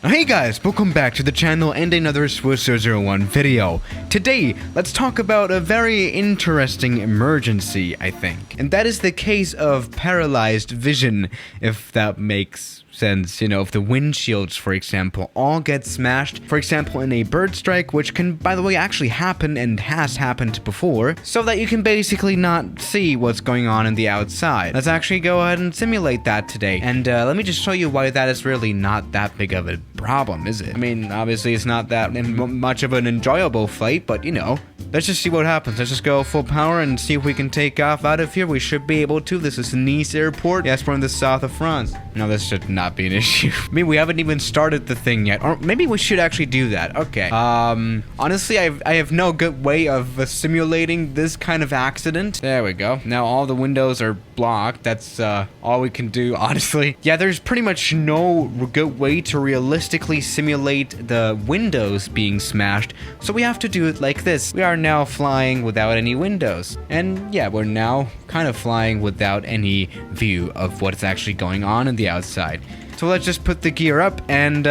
Hey guys, welcome back to the channel and another Swiss001 video. Today, let's talk about a very interesting emergency, I think. And that is the case of paralyzed vision, if that makes sense. You know, if the windshields, for example, all get smashed, for example, in a Birdstrike, which can, by the way, actually happen and has happened before, so that you can basically not see what's going on in the outside. Let's actually go ahead and simulate that today. And let me just show you why that is really not that big of a problem, is it? I mean, obviously it's not that much of an enjoyable flight, but you know, let's just see what happens. Let's just go full power and see if we can take off out of here. We should be able to. This is Nice Airport. Yes, we're in the south of France. No, this should not be an issue. I mean, we haven't even started the thing yet, or maybe we should actually do that. Okay. Honestly, I have no good way of simulating this kind of accident. There we go. Now all the windows are blocked. That's all we can do, honestly. Yeah, there's pretty much no good way to realistically simulate the windows being smashed, so we have to do it like this. We are now flying without any windows, and yeah, we're now kind of flying without any view of what's actually going on in the outside. So let's just put the gear up, and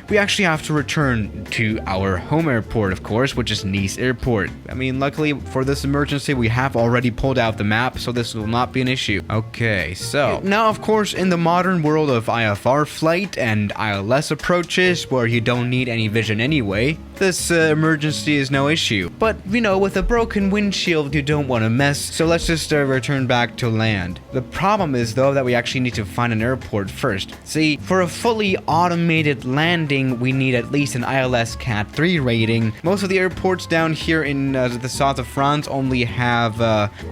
we actually have to return to our home airport, of course, which is Nice Airport. I mean, luckily for this emergency, we have already pulled out the map, so this will not be an issue. Okay, so now, of course, in the modern world of IFR flight and ILS approaches, where you don't need any vision anyway, this emergency is no issue. But, you know, with a broken windshield, you don't want to mess, so let's just return back to land. The problem is, though, that we actually need to find an airport first. See, for a fully automated landing, we need at least an ILS Cat 3 rating. Most of the airports down here in the south of France only have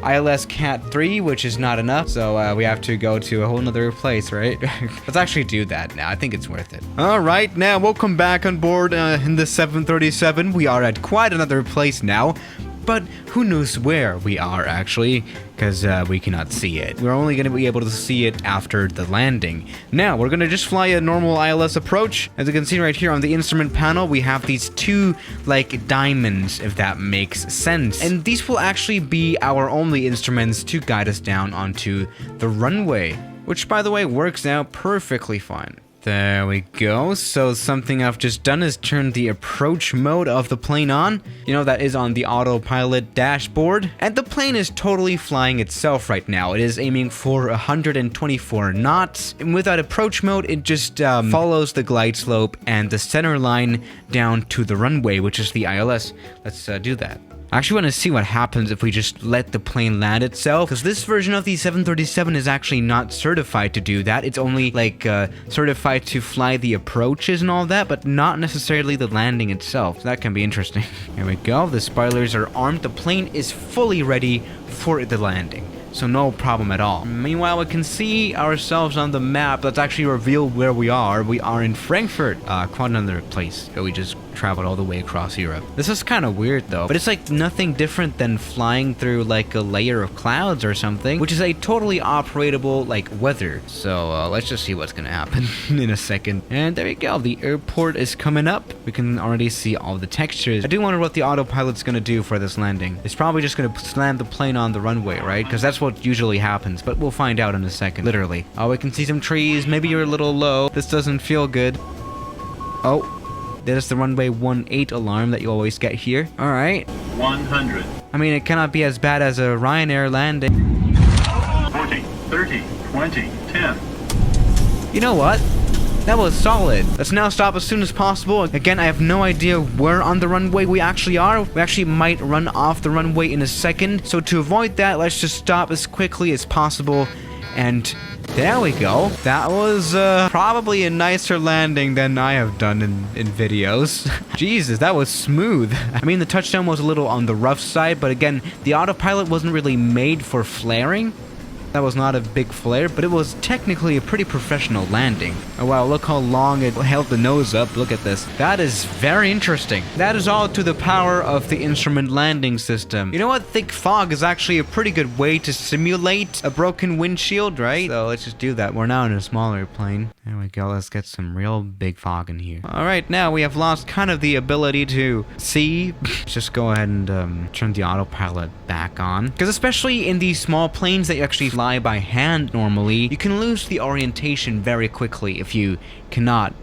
ILS Cat 3, which is not enough, so we have to go to a whole nother place, right? Let's actually do that now. I think it's worth it. Alright, now welcome back on board in the 737. We are at quite another place now, but who knows where we are actually, because we cannot see it. We're only going to be able to see it after the landing. Now, we're going to just fly a normal ILS approach. As you can see right here on the instrument panel, we have these two, like, diamonds, if that makes sense. And these will actually be our only instruments to guide us down onto the runway, which, by the way, works out perfectly fine. There we go. So something I've just done is turn the approach mode of the plane on. You know, that is on the autopilot dashboard. And the plane is totally flying itself right now. It is aiming for 124 knots. And with that approach mode, it just follows the glide slope and the center line down to the runway, which is the ILS. Let's do that. I actually want to see what happens if we just let the plane land itself, because this version of the 737 is actually not certified to do that. It's only like certified to fly the approaches and all that, but not necessarily the landing itself. So that can be interesting. Here we go. The spoilers are armed. The plane is fully ready for the landing, so no problem at all. Meanwhile, we can see ourselves on the map. Let's actually reveal where we are. We are in Frankfurt, quite another place that we just traveled all the way across Europe. This is kind of weird though, but it's like nothing different than flying through like a layer of clouds or something, which is a totally operatable like weather. So let's just see what's gonna happen in a second. And there we go. The airport is coming up. We can already see all the textures. I do wonder what the autopilot's gonna do for this landing. It's probably just gonna slam the plane on the runway, right? Because that's what usually happens, but we'll find out in a second. Literally. Oh, we can see some trees. Maybe you're a little low. This doesn't feel good. Oh, there's the runway 18 alarm that you always get here. All right. 100. I mean, it cannot be as bad as a Ryanair landing. 40, 30, 20, 10. You know what? That was solid. Let's now stop as soon as possible. Again, I have no idea where on the runway we actually are. We actually might run off the runway in a second. So to avoid that, let's just stop as quickly as possible. And there we go. That was probably a nicer landing than I have done in videos. Jesus, that was smooth. I mean, the touchdown was a little on the rough side, but again, the autopilot wasn't really made for flaring. That was not a big flare, but it was technically a pretty professional landing. Oh wow, look how long it held the nose up. Look at this. That is very interesting. That is all to the power of the instrument landing system. You know what? Thick fog is actually a pretty good way to simulate a broken windshield, right? So let's just do that. We're now in a smaller plane. There we go. Let's get some real big fog in here. All right, now we have lost kind of the ability to see. Just go ahead and turn the autopilot back on. Because especially in these small planes that you actually fly by hand normally, you can lose the orientation very quickly if you cannot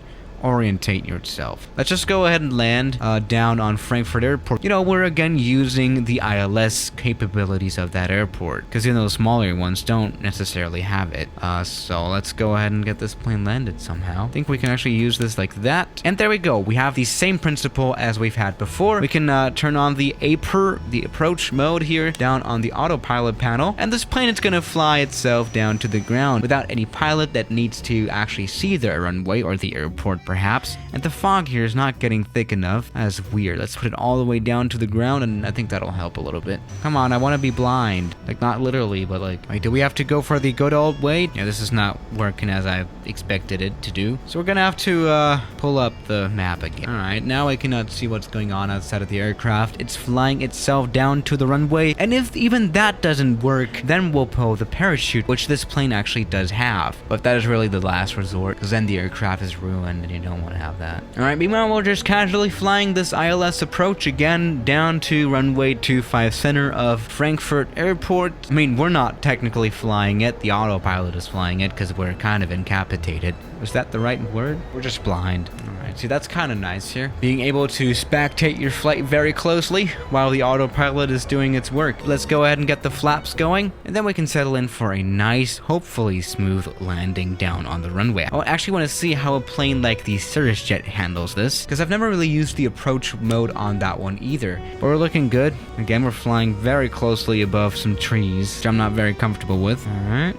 orientate yourself. Let's just go ahead and land down on Frankfurt Airport. You know, we're again using the ILS capabilities of that airport, because you know the smaller ones don't necessarily have it. So let's go ahead and get this plane landed somehow. I think we can actually use this like that. And there we go. We have the same principle as we've had before. We can turn on the approach mode here down on the autopilot panel, and this plane is going to fly itself down to the ground without any pilot that needs to actually see the runway or the airport perhaps. And the fog here is not getting thick enough. That's weird. Let's put it all the way down to the ground, and I think that'll help a little bit. Come on, I want to be blind. Like, not literally, but like, wait, do we have to go for the good old way? Yeah, this is not working as I expected it to do. So we're gonna have to pull up the map again. Alright, now I cannot see what's going on outside of the aircraft. It's flying itself down to the runway, and if even that doesn't work, then we'll pull the parachute, which this plane actually does have. But that is really the last resort, because then the aircraft is ruined and you don't want to have that. Alright, meanwhile we're just casually flying this ILS approach again down to runway 25 center of Frankfurt Airport. I mean, we're not technically flying it, the autopilot is flying it because we're kind of incapacitated. Was that the right word? We're just blind. Alright, see, that's kind of nice here. Being able to spectate your flight very closely while the autopilot is doing its work. Let's go ahead and get the flaps going, and then we can settle in for a nice, hopefully smooth landing down on the runway. I actually want to see how a plane like the Cirrus Jet handles this, because I've never really used the approach mode on that one either. But we're looking good. Again, we're flying very closely above some trees, which I'm not very comfortable with. Alright.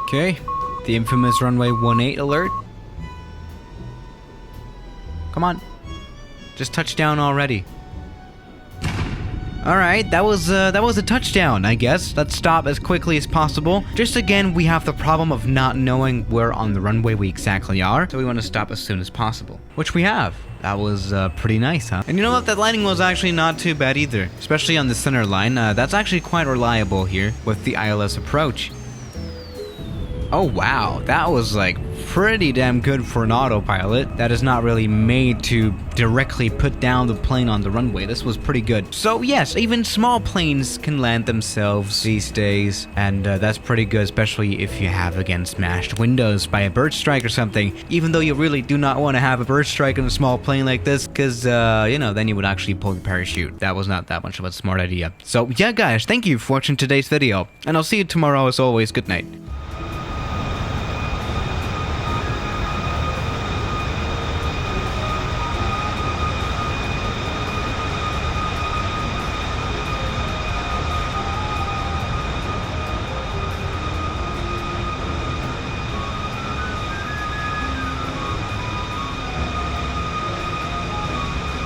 Okay. The infamous runway 18 alert. Come on. Just touchdown already. Alright, that was a touchdown, I guess. Let's stop as quickly as possible. Just again, we have the problem of not knowing where on the runway we exactly are, so we want to stop as soon as possible. Which we have. That was pretty nice, huh? And you know what? That landing was actually not too bad either. Especially on the center line. That's actually quite reliable here with the ILS approach. Oh wow, that was like pretty damn good for an autopilot that is not really made to directly put down the plane on the runway. This was pretty good. So yes, even small planes can land themselves these days, and that's pretty good, especially if you have, again, smashed windows by a Birdstrike or something, even though you really do not want to have a Birdstrike in a small plane like this, because, you know, then you would actually pull the parachute. That was not that much of a smart idea. So yeah, guys, thank you for watching today's video, and I'll see you tomorrow as always. Good night.